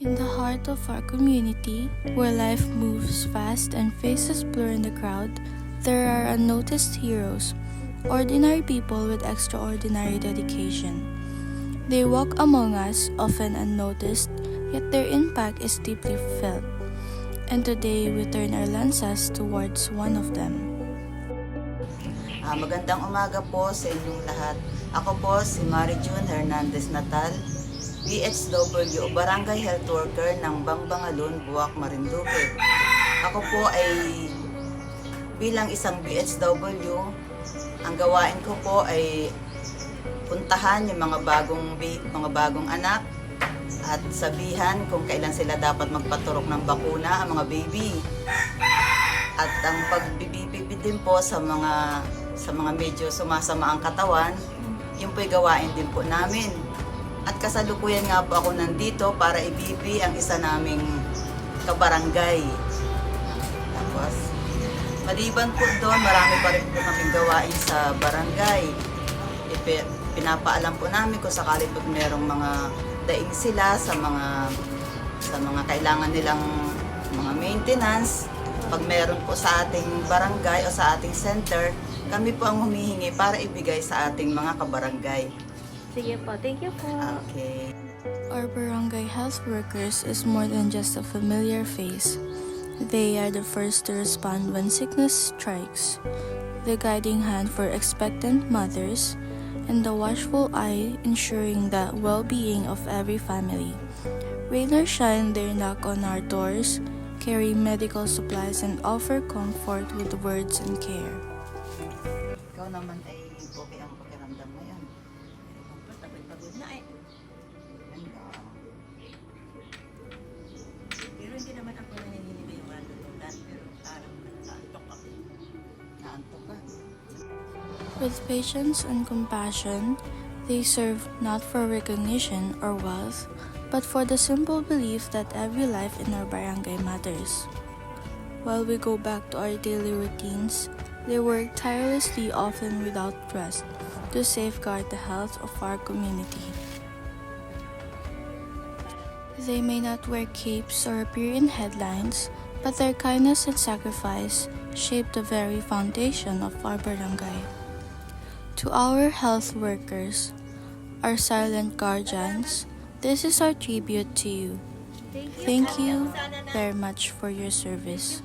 In the heart of our community, where life moves fast and faces blur in the crowd, there are unnoticed heroes, ordinary people with extraordinary dedication. They walk among us, often unnoticed, yet their impact is deeply felt. And today we turn our lenses towards one of them. Magandang umaga po sa inyong lahat. Ako po si Mary June Hernandez Natal, BHW o Barangay Health Worker ng Bangbangalon, Buwak, Marinduque. Ako po ay bilang isang BHW, ang gawain ko po ay puntahan yung mga bagong anak at sabihan kung kailan sila dapat magpaturok ng bakuna, ang mga baby. At ang pagbibibid din po sa mga medyo sumasama ang katawan, yun po'y gawain din po namin. At kasalukuyan nga po ako nandito para ibibi ang isa naming kabarangay. Tapos, maliban po doon, marami pa rin po kaming gawain sa barangay. Pinapaalam po namin kung sakali po merong mga daing sila sa mga kailangan nilang mga maintenance. Pag meron po sa ating barangay o sa ating center, kami po ang humihingi para ibigay sa ating mga kabarangay. Sige po, thank you po. Okay. Our barangay health workers is more than just a familiar face. They are the first to respond when sickness strikes, the guiding hand for expectant mothers, and the watchful eye ensuring the well-being of every family. Rain or shine, they knock on our doors, carry medical supplies, and offer comfort with words and care. Ikaw naman ay okay ang pakiramdam mo yan. Pagod na eh. Pero hindi naman ako nanginginig yung mga lutulan. Pero parang nakaantok ako. Naantok ka. With patience and compassion, they serve not for recognition or wealth, but for the simple belief that every life in our barangay matters. While we go back to our daily routines, they work tirelessly, often without rest, to safeguard the health of our community. They may not wear capes or appear in headlines, but their kindness and sacrifice shape the very foundation of our barangay. To our health workers, our silent guardians, this is our tribute to you. Thank you very much for your service.